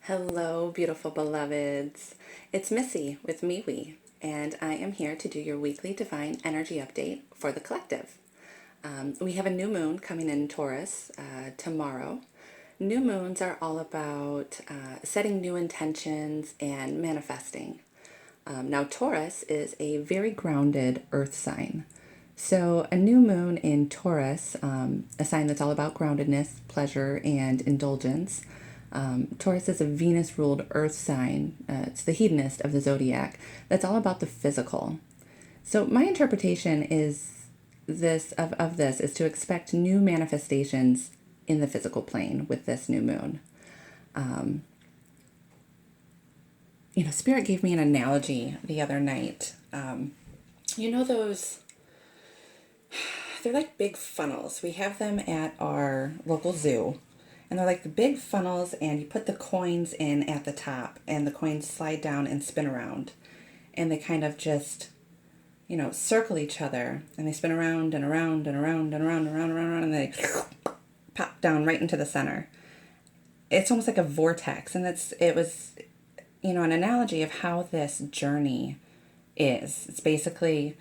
Hello, beautiful beloveds. It's Missy with MeWe, and I am here to do your weekly divine energy update for the collective. We have a new moon coming in Taurus tomorrow. New moons are all about setting new intentions and manifesting. Now, Taurus is a very grounded earth sign. So, a new moon in Taurus, a sign that's all about groundedness, pleasure, and indulgence. Taurus is a Venus ruled earth sign. It's the hedonist of the zodiac. That's all about the physical. So, my interpretation is this is to expect new manifestations in the physical plane with this new moon. Spirit gave me an analogy the other night. Those, they're like big funnels. We have them at our local zoo. And they're like the big funnels, and you put the coins in at the top, and the coins slide down and spin around. And they kind of just, circle each other, and they spin around and around and around and around and around and around, and they pop down right into the center. It's almost like a vortex, and it was an analogy of how this journey is. It's basically,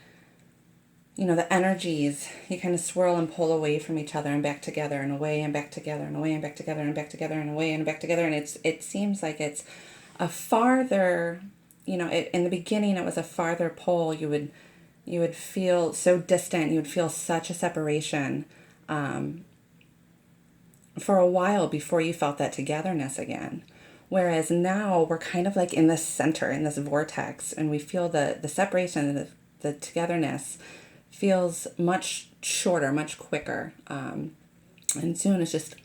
the energies, you kind of swirl and pull away from each other and back together and away and back together and away and back together and back together and away and back together. And it seems like it's a farther, in the beginning it was a farther pull. You would feel so distant. You would feel such a separation for a while before you felt that togetherness again. Whereas now we're kind of like in the center, in this vortex, and we feel the separation, the togetherness feels much shorter, much quicker. And soon it's just,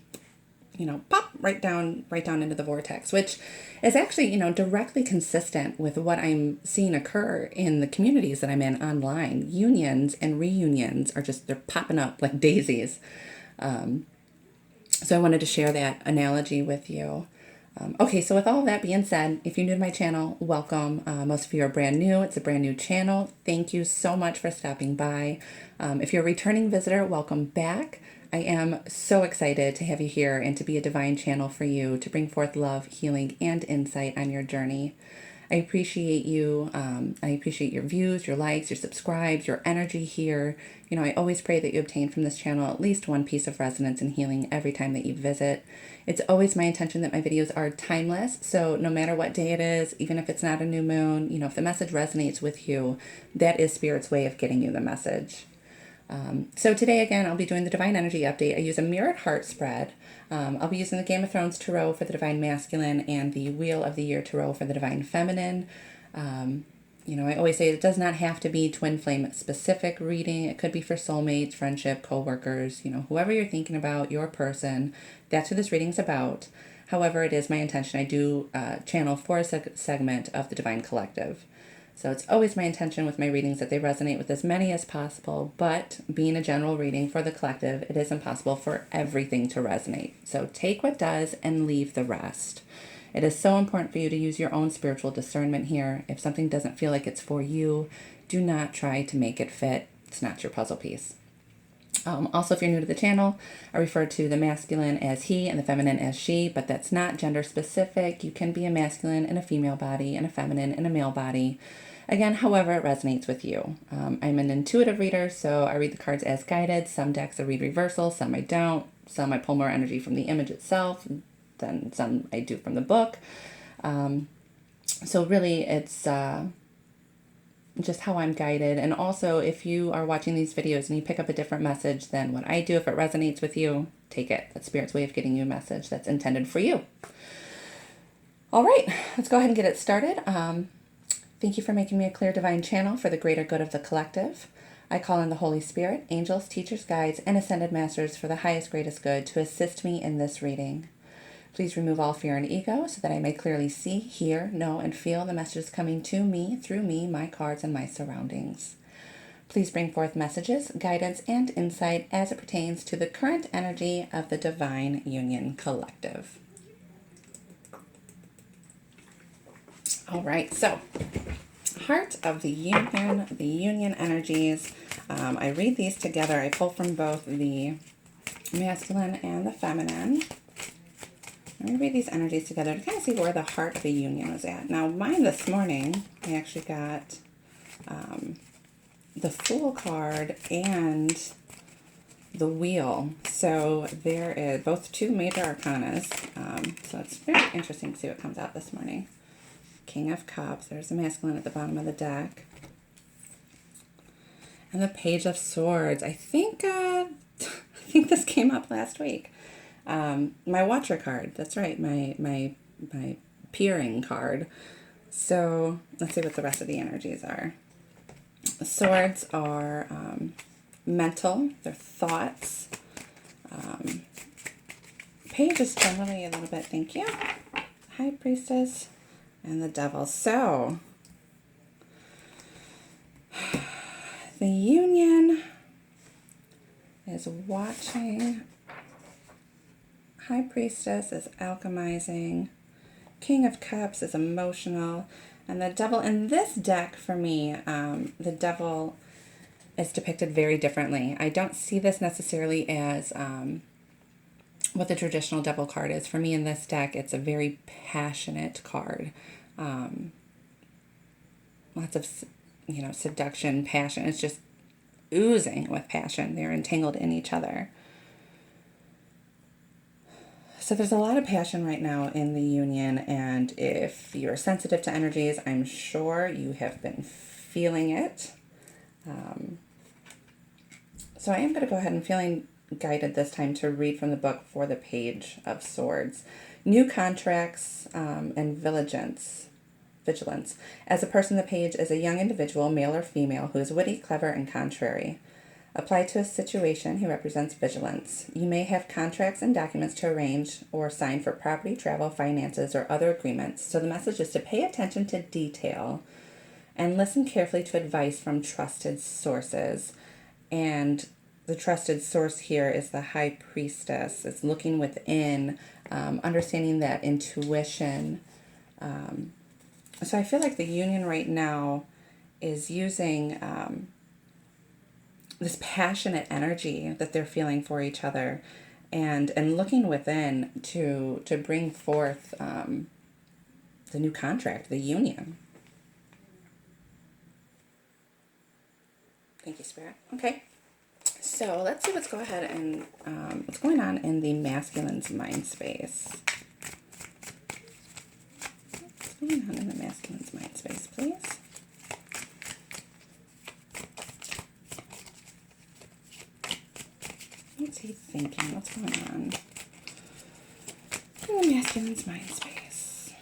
pop right down into the vortex, which is actually, directly consistent with what I'm seeing occur in the communities that I'm in online. Unions and reunions they're popping up like daisies. So I wanted to share that analogy with you. Okay, so with all of that being said, if you're new to my channel, welcome. Most of you are brand new. It's a brand new channel. Thank you so much for stopping by. If you're a returning visitor, welcome back. I am so excited to have you here and to be a divine channel for you to bring forth love, healing, and insight on your journey. I appreciate you. I appreciate your views, your likes, your subscribes, your energy here. I always pray that you obtain from this channel at least one piece of resonance and healing every time that you visit. It's always my intention that my videos are timeless. So no matter what day it is, even if it's not a new moon, if the message resonates with you, that is Spirit's way of getting you the message. So today, again, I'll be doing the Divine Energy Update. I use a Mirrored Heart spread. I'll be using the Game of Thrones Tarot for the Divine Masculine and the Wheel of the Year Tarot for the Divine Feminine. I always say it does not have to be twin flame specific reading. It could be for soulmates, friendship, co-workers, whoever you're thinking about, your person. That's who this reading's about. However, it is my intention. I do channel for a segment of the Divine Collective. So it's always my intention with my readings that they resonate with as many as possible, but being a general reading for the collective, it is impossible for everything to resonate. So take what does and leave the rest. It is so important for you to use your own spiritual discernment here. If something doesn't feel like it's for you, do not try to make it fit. It's not your puzzle piece. Also, if you're new to the channel, I refer to the masculine as he and the feminine as she, but that's not gender specific. You can be a masculine in a female body and a feminine in a male body. Again, however it resonates with you. I'm an intuitive reader, so I read the cards as guided. Some decks I read reversal, some I don't. Some I pull more energy from the image itself, then some I do from the book. So really it's just how I'm guided. And also, if you are watching these videos and you pick up a different message than what I do, if it resonates with you, take it. That's Spirit's way of getting you a message that's intended for you. All right, let's go ahead and get it started. Thank you for making me a clear divine channel for the greater good of the collective. I call in the Holy Spirit, angels, teachers, guides, and ascended masters for the highest, greatest good to assist me in this reading. Please remove all fear and ego so that I may clearly see, hear, know, and feel the messages coming to me, through me, my cards, and my surroundings. Please bring forth messages, guidance, and insight as it pertains to the current energy of the Divine Union Collective. All right, so Heart of the Union energies. I read these together. I pull from both the masculine and the feminine. Let me read these energies together to kind of see where the heart of the union was at. Now, mine this morning, I actually got the Fool card and the Wheel. So there is both two major arcanas. So it's very interesting to see what comes out this morning. King of Cups. There's the masculine at the bottom of the deck. And the Page of Swords. I think this came up last week. My Watcher card. That's right. My peering card. So let's see what the rest of the energies are. The swords are mental. They're thoughts. Page is generally a little bit, thank you. High Priestess and the Devil. So the union is watching. High Priestess is alchemizing. King of Cups is emotional. And the Devil in this deck, for me, the Devil is depicted very differently. I don't see this necessarily as what the traditional Devil card is. For me in this deck, it's a very passionate card. Lots of, seduction, passion. It's just oozing with passion. They're entangled in each other. So there's a lot of passion right now in the union, and if you're sensitive to energies, I'm sure you have been feeling it. So I am going to go ahead and feeling guided this time to read from the book for the Page of Swords. New contracts and vigilance. As a person, the page is a young individual, male or female, who is witty, clever, and contrary. Applied to a situation, he represents vigilance. You may have contracts and documents to arrange or sign for property, travel, finances, or other agreements. So the message is to pay attention to detail and listen carefully to advice from trusted sources. And the trusted source here is the High Priestess. It's looking within, understanding that intuition. So I feel like the union right now is using this passionate energy that they're feeling for each other, and looking within to bring forth the new contract, the union. Thank you, Spirit. Okay, so let's see what's going on in the masculine's mind space. What's going on in the masculine's mind space, please? What's he thinking? What's going on in the masculine's mind space?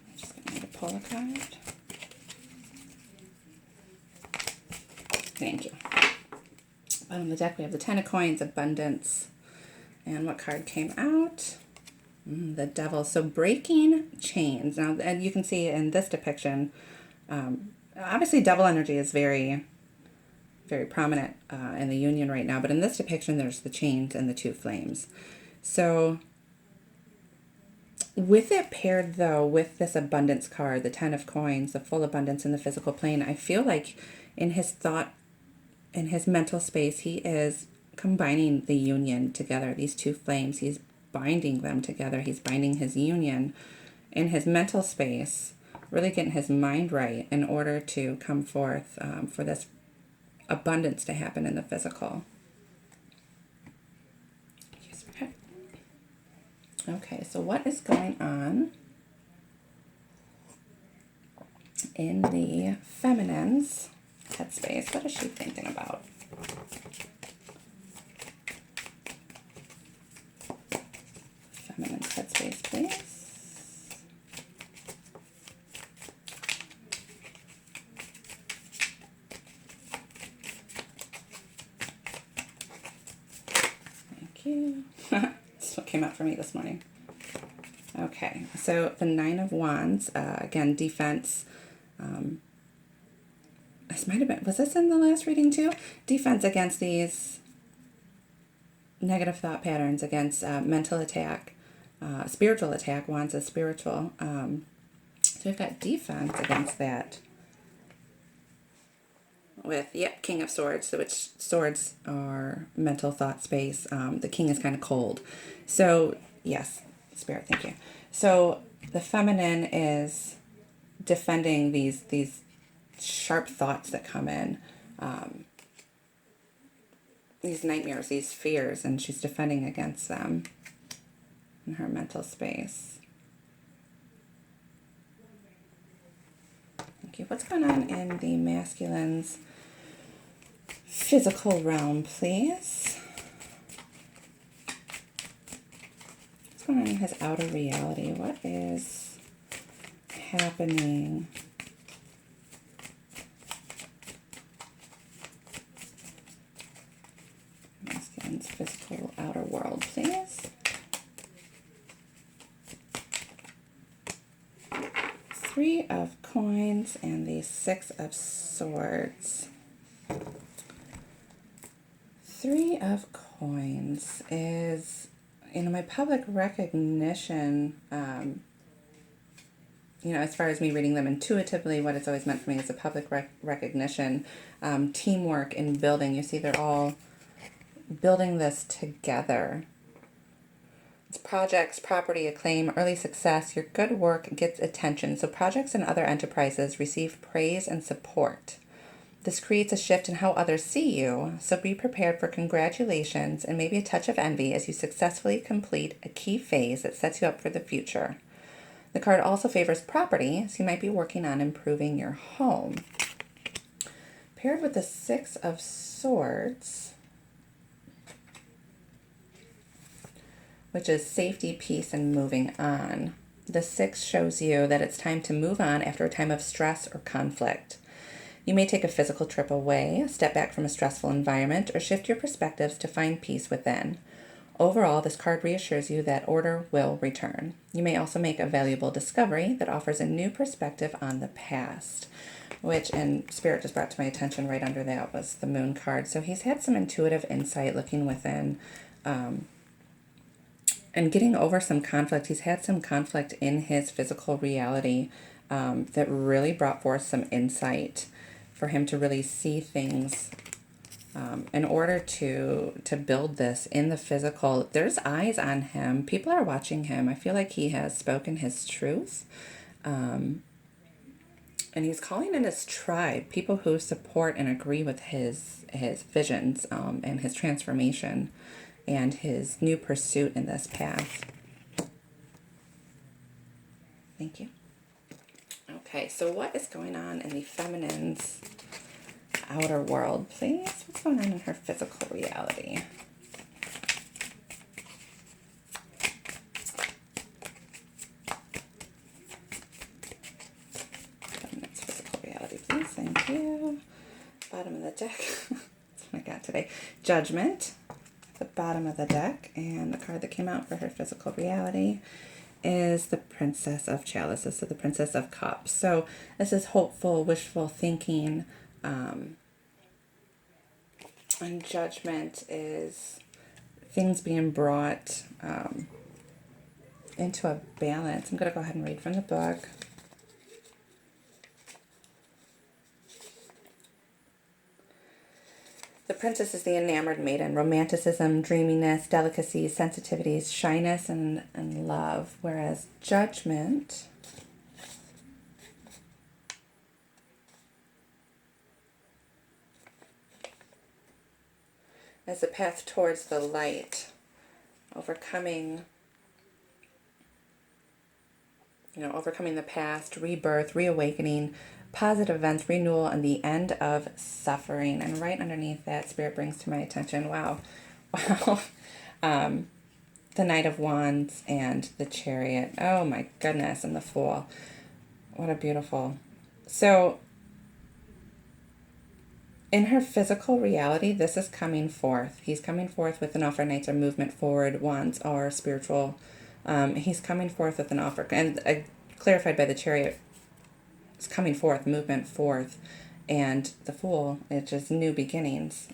I'm just going to need to pull a card. Thank you. Bottom of the deck, we have the Ten of Coins, Abundance. And what card came out? The Devil. So breaking chains. Now, and you can see in this depiction, obviously Devil energy is very, very prominent in the union right now. But in this depiction, there's the chains and the two flames. So with it paired, though, with this abundance card, the Ten of Coins, the full abundance in the physical plane, I feel like in his thought, in his mental space, he is combining the union together, these two flames. He's binding them together. He's binding his union in his mental space, really getting his mind right in order to come forth for this abundance to happen in the physical. Okay, so what is going on in the feminine's headspace? What is she thinking about? Feminine's headspace, please. Thank you. That's what came out for me this morning. Okay, so the Nine of Wands, again, defense. This might have been, was this in the last reading too? Defense against these negative thought patterns, against mental attack. spiritual attack. Wands is spiritual. So we've got defense against that with, yep, King of Swords, which swords are mental thought space. The king is kind of cold. So, yes, Spirit, thank you. So the feminine is defending these sharp thoughts that come in, these nightmares, these fears, and she's defending against them in her mental space. Thank you. What's going on in the masculine's physical realm, please? What's going on in his outer reality? What is happening? Masculine's physical outer world, please. Three of Coins and the Six of Swords. Three of Coins is, my public recognition, as far as me reading them intuitively, what it's always meant for me is a public recognition, teamwork in building. You see, they're all building this together. It's projects, property, acclaim, early success. Your good work gets attention. So projects and other enterprises receive praise and support. This creates a shift in how others see you. So be prepared for congratulations and maybe a touch of envy as you successfully complete a key phase that sets you up for the future. The card also favors property, so you might be working on improving your home. Paired with the Six of Swords, which is safety, peace, and moving on. The Six shows you that it's time to move on after a time of stress or conflict. You may take a physical trip away, step back from a stressful environment, or shift your perspectives to find peace within. Overall, this card reassures you that order will return. You may also make a valuable discovery that offers a new perspective on the past, which, and Spirit just brought to my attention right under that, was the Moon card. So he's had some intuitive insight looking within, and getting over some conflict. He's had some conflict in his physical reality that really brought forth some insight for him to really see things in order to build this in the physical. There's eyes on him. People are watching him. I feel like he has spoken his truth. And he's calling in his tribe, people who support and agree with his visions and his transformation and his new pursuit in this path. Thank you. Okay, so what is going on in the feminine's outer world, please? What's going on in her physical reality? Feminine's physical reality, please. Thank you. Bottom of the deck. That's what I got today. Judgment. The bottom of the deck, and the card that came out for her physical reality is the Princess of Chalices, so the Princess of Cups. So this is hopeful, wishful thinking, and Judgment is things being brought into a balance. I'm going to go ahead and read from the book. The Princess is the enamored maiden, romanticism, dreaminess, delicacy, sensitivities, shyness, and love. Whereas Judgment is a path towards the light, overcoming the past, rebirth, reawakening, positive events, renewal, and the end of suffering. And right underneath that, Spirit brings to my attention, wow, the Knight of Wands and the Chariot. Oh my goodness, and the Fool. What a beautiful. So in her physical reality, this is coming forth. He's coming forth with an offer. Knights are movement forward. Wands are spiritual. He's coming forth with an offer. And clarified by the Chariot, it's coming forth, movement forth. And the Fool, it's just new beginnings.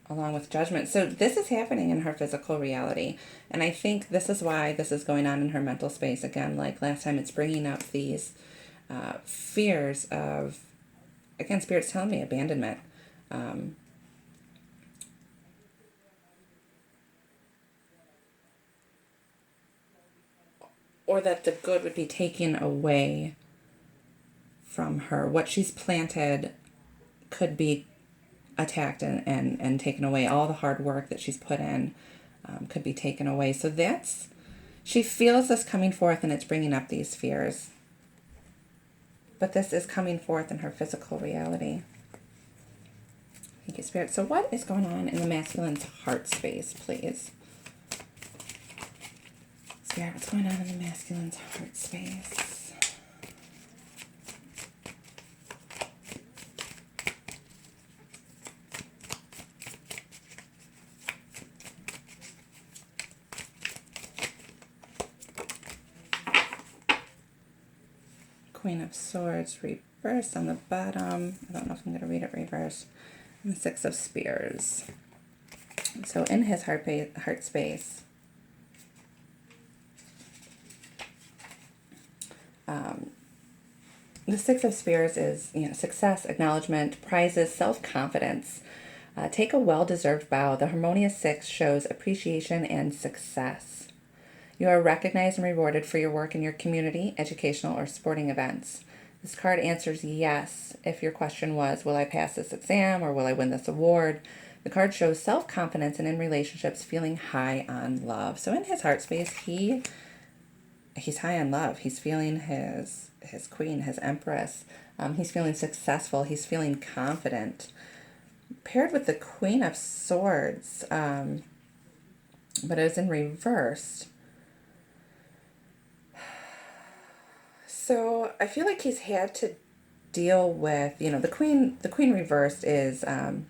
along with judgment. So this is happening in her physical reality. And I think this is why this is going on in her mental space. Again, like last time, it's bringing up these fears of, again, Spirit's telling me abandonment. Or that the good would be taken away from her. What she's planted could be attacked and taken away. All the hard work that she's put in could be taken away. So that's, she feels this coming forth, and it's bringing up these fears. But this is coming forth in her physical reality. Thank you, Spirit. So what is going on in the masculine's heart space, please? Spirit, what's going on in the masculine's heart space? Queen of Swords reverse on the bottom. I don't know if I'm going to read it reverse. And the Six of Spears. So in his heart space, the Six of Spears is, success, acknowledgement, prizes, self-confidence. Take a well-deserved bow. The harmonious six shows appreciation and success. You are recognized and rewarded for your work in your community, educational, or sporting events. This card answers yes if your question was, will I pass this exam or will I win this award? The card shows self-confidence and in relationships feeling high on love. So in his heart space, he's high on love. He's feeling his queen, his empress. He's feeling successful. He's feeling confident. Paired with the Queen of Swords, but it was in reverse. So I feel like he's had to deal with, the queen reversed is, having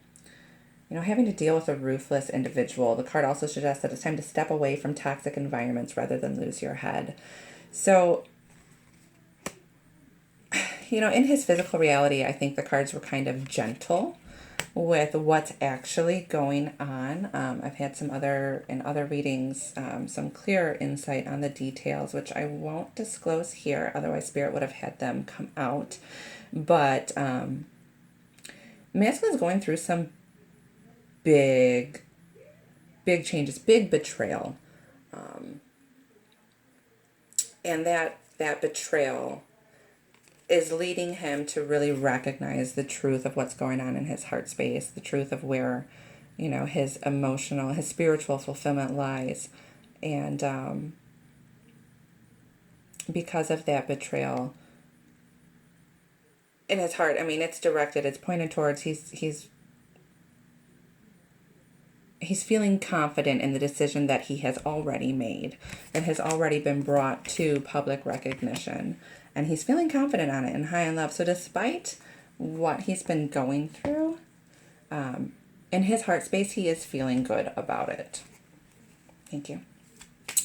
to deal with a ruthless individual. The card also suggests that it's time to step away from toxic environments rather than lose your head. So, in his physical reality, I think the cards were kind of gentle with what's actually going on. I've had in other readings, some clearer insight on the details, which I won't disclose here. Otherwise, Spirit would have had them come out. But Masculine is going through some big changes, big betrayal. And that betrayal is leading him to really recognize the truth of what's going on in his heart space, the truth of where, his emotional, his spiritual fulfillment lies. And because of that betrayal in his heart, it's directed, it's pointed towards, he's feeling confident in the decision that he has already made, that has already been brought to public recognition. And he's feeling confident on it and high in love. So despite what he's been going through, in his heart space, he is feeling good about it. Thank you.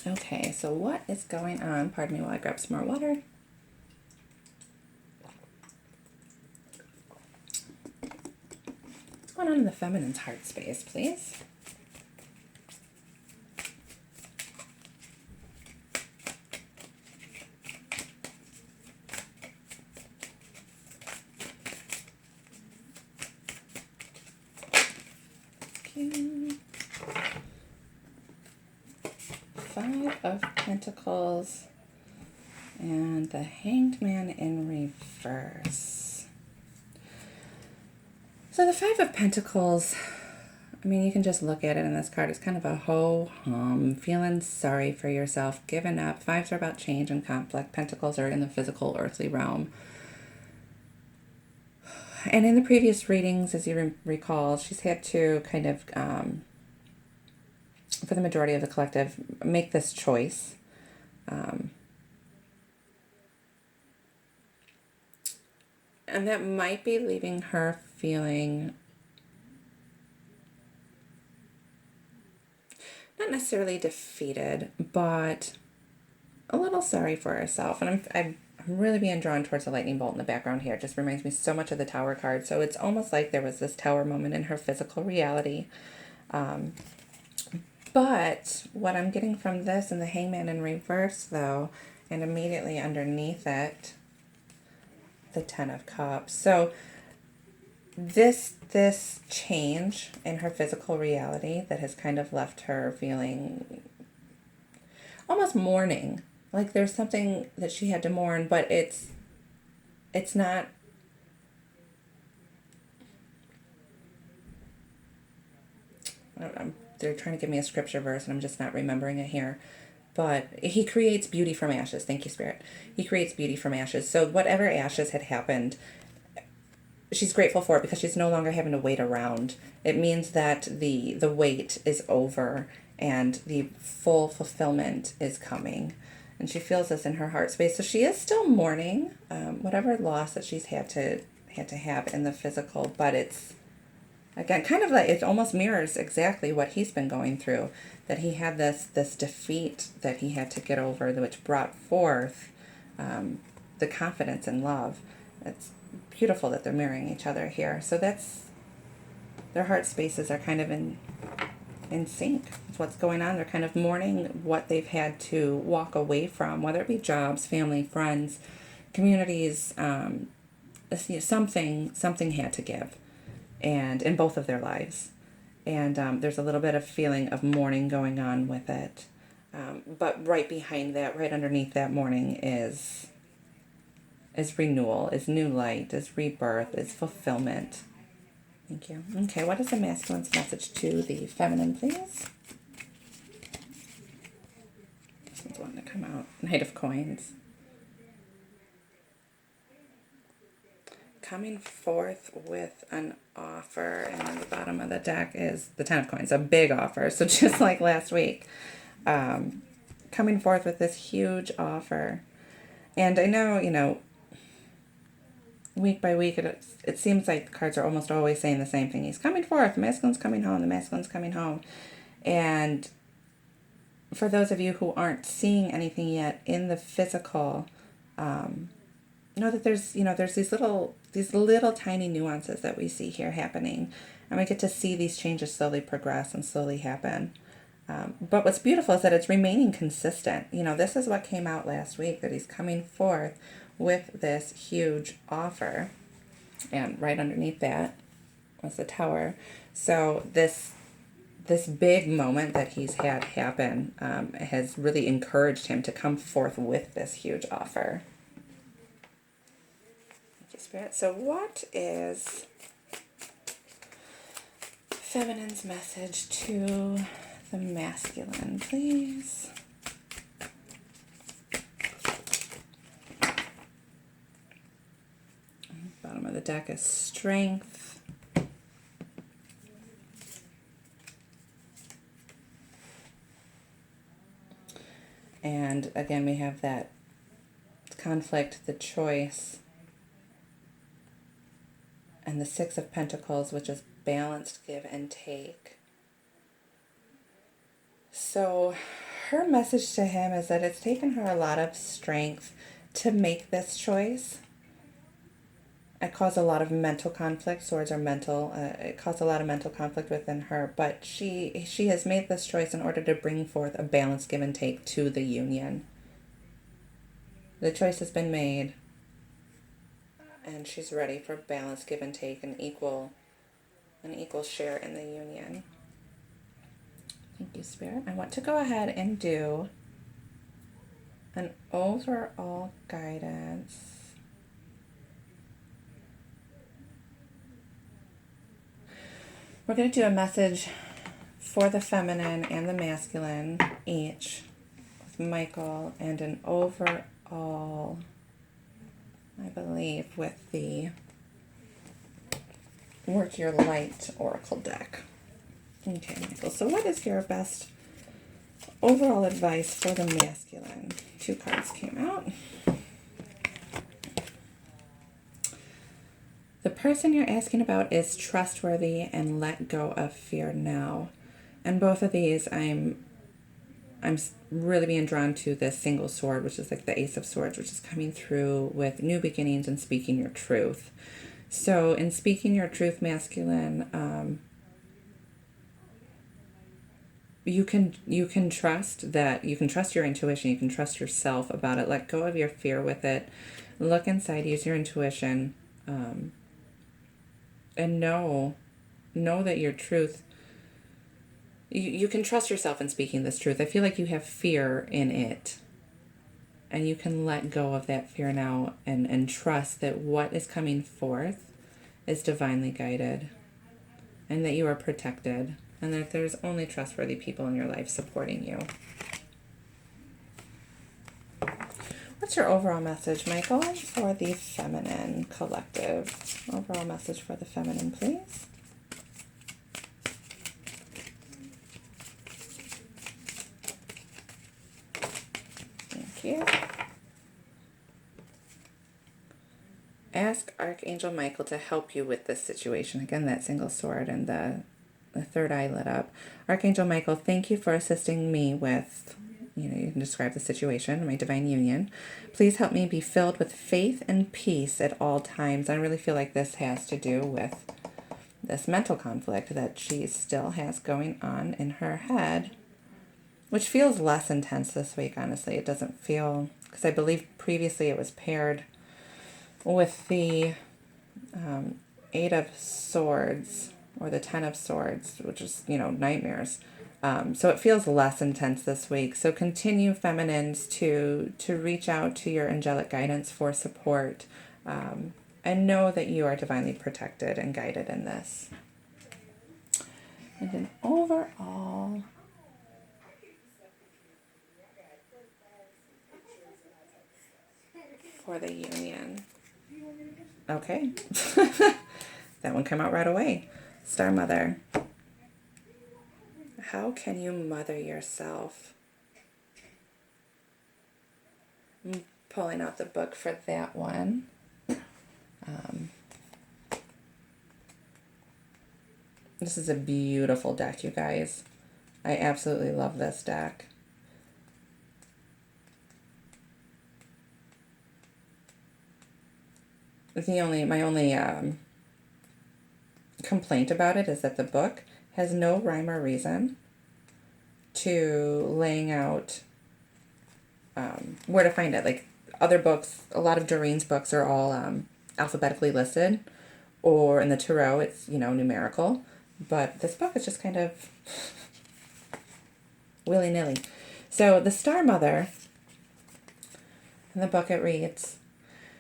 Okay, so what is going on? Pardon me while I grab some more water. What's going on in the feminine's heart space, please? Five of Pentacles and the Hanged Man in reverse. So the Five of Pentacles, you can just look at it in this card. It's kind of a ho-hum, feeling sorry for yourself, giving up. Fives are about change and conflict. Pentacles are in the physical, earthly realm. And in the previous readings, as you recall, she's had to kind of, for the majority of the collective, make this choice. And that might be leaving her feeling not necessarily defeated, but a little sorry for herself. And I'm really being drawn towards the lightning bolt in the background here. It just reminds me so much of the Tower card. So it's almost like there was this Tower moment in her physical reality. But what I'm getting from this and the Hangman in reverse, though, and immediately underneath it, the Ten of Cups. So this change in her physical reality that has kind of left her feeling almost mourning. Like there's something that she had to mourn, but it's not. They're trying to give me a scripture verse, and I'm just not remembering it here. But he creates beauty from ashes. Thank you, Spirit. He creates beauty from ashes. So whatever ashes had happened, she's grateful for it because she's no longer having to wait around. It means that the wait is over and the full fulfillment is coming. And she feels this in her heart space. So she is still mourning whatever loss that she's had to have in the physical, but it's, again, kind of like it almost mirrors exactly what he's been going through, that he had this defeat that he had to get over, which brought forth the confidence and love. It's beautiful that they're mirroring each other here. So that's, their heart spaces are kind of in sync with what's going on. They're kind of mourning what they've had to walk away from, whether it be jobs, family, friends, communities, something had to give, and in both of their lives. And there's a little bit of feeling of mourning going on with it. But right behind that, right underneath that mourning is renewal, is new light, is rebirth, is fulfillment. Thank you. Okay, what is the masculine's message to the feminine, please? This one's wanting to come out. Knight of Coins. Coming forth with an offer, and on the bottom of the deck is the Ten of Coins, a big offer. So just like last week, coming forth with this huge offer. And I know, week by week, it seems like the cards are almost always saying the same thing. He's coming forth, the masculine's coming home, the masculine's coming home. And for those of you who aren't seeing anything yet in the physical, know that there's these little tiny nuances that we see here happening. And we get to see these changes slowly progress and slowly happen. But what's beautiful is that it's remaining consistent. This is what came out last week, that he's coming forth with this huge offer, and right underneath that was the Tower. So this big moment that he's had happen has really encouraged him to come forth with this huge offer. Thank you, Spirit. So what is feminine's message to the masculine, please? Bottom of the deck is strength. And again, we have that conflict, the choice, and the Six of Pentacles, which is balanced give and take. So her message to him is that it's taken her a lot of strength to make this choice. It caused a lot of mental conflict. Swords are mental. It caused a lot of mental conflict within her. But she has made this choice in order to bring forth a balanced give and take to the union. The choice has been made, and she's ready for balanced give and take, an equal share in the union. Thank you, Spirit. I want to go ahead and do an overall guidance. We're going to do a message for the feminine and the masculine each with Michael, and an overall, I believe, with the Work Your Light Oracle deck. Okay, Michael, so what is your best overall advice for the masculine? 2 cards came out. The person you're asking about is trustworthy and let go of fear now. And both of these, I'm I'm really being drawn to this single sword, which is like the Ace of Swords, which is coming through with new beginnings and speaking your truth. So in speaking your truth, masculine, you can trust that, you can trust your intuition, you can trust yourself about it. Let go of your fear with it. Look inside, use your intuition, and know that your truth, you can trust yourself in speaking this truth. I feel like you have fear in it, and you can let go of that fear now and trust that what is coming forth is divinely guided, and that you are protected, and that there's only trustworthy people in your life supporting you. What's your overall message, Michael, for the feminine collective? Overall message for the feminine, please. Thank you. Ask Archangel Michael to help you with this situation. Again, that single sword and the third eye lit up. Archangel Michael, thank you for assisting me with, you can describe the situation, my divine union. Please help me be filled with faith and peace at all times. I really feel like this has to do with this mental conflict that she still has going on in her head, which feels less intense this week, honestly. It doesn't feel, because I believe previously it was paired with the Eight of Swords, or the Ten of Swords, which is, nightmares. So it feels less intense this week. So continue, feminines, to reach out to your angelic guidance for support, and know that you are divinely protected and guided in this. And then overall, for the union. Okay. That one came out right away. Star Mother. How can you mother yourself? I'm pulling out the book for that one. This is a beautiful deck, you guys. I absolutely love this deck. My only complaint about it is that the book has no rhyme or reason to laying out where to find it. Like other books, a lot of Doreen's books are all alphabetically listed, or in the tarot it's numerical, but this book is just kind of willy-nilly. So the Star Mother, in the book it reads,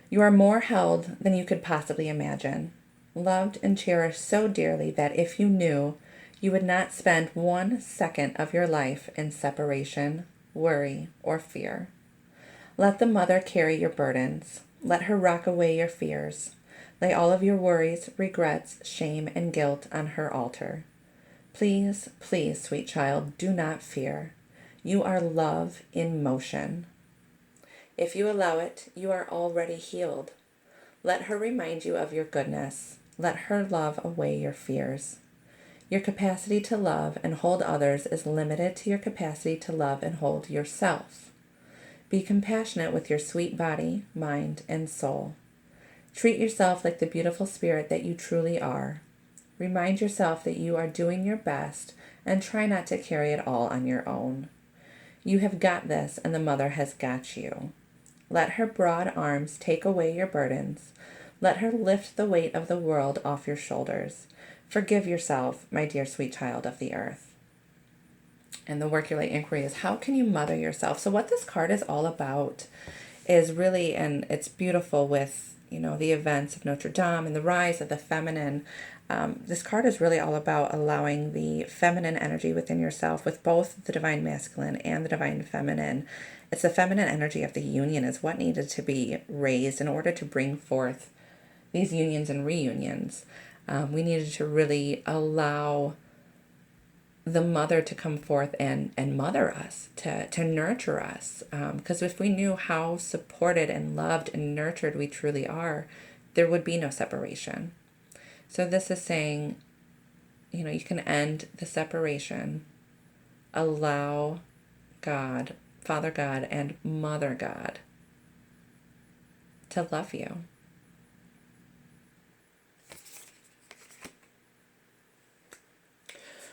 "You are more held than you could possibly imagine, loved and cherished so dearly that if you knew, you would not spend 1 second of your life in separation, worry, or fear. Let the mother carry your burdens. Let her rock away your fears. Lay all of your worries, regrets, shame, and guilt on her altar. Please, please, sweet child, do not fear. You are love in motion. If you allow it, you are already healed. Let her remind you of your goodness. Let her love away your fears. Your capacity to love and hold others is limited to your capacity to love and hold yourself. Be compassionate with your sweet body, mind, and soul. Treat yourself like the beautiful spirit that you truly are. Remind yourself that you are doing your best and try not to carry it all on your own. You have got this, and the mother has got you. Let her broad arms take away your burdens. Let her lift the weight of the world off your shoulders. Forgive yourself, my dear sweet child of the earth." And the Work Your Light inquiry is, how can you mother yourself? So what this card is all about is really, and it's beautiful with, the events of Notre Dame and the rise of the feminine. This card is really all about allowing the feminine energy within yourself, with both the divine masculine and the divine feminine. It's the feminine energy of the union is what needed to be raised in order to bring forth these unions and reunions. We needed to really allow the mother to come forth and mother us, to nurture us. Because if we knew how supported and loved and nurtured we truly are, there would be no separation. So this is saying, you can end the separation, allow God, Father God, and Mother God to love you.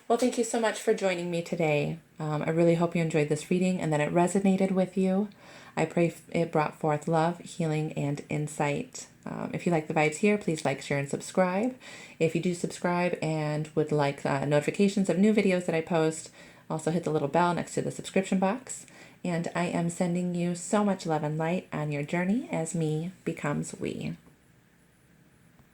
Well, thank you so much for joining me today. I really hope you enjoyed this reading and that it resonated with you. I pray it brought forth love, healing, and insight. If you like the vibes here, please like, share, and subscribe. If you do subscribe and would like notifications of new videos that I post, also hit the little bell next to the subscription box. And I am sending you so much love and light on your journey as me becomes we.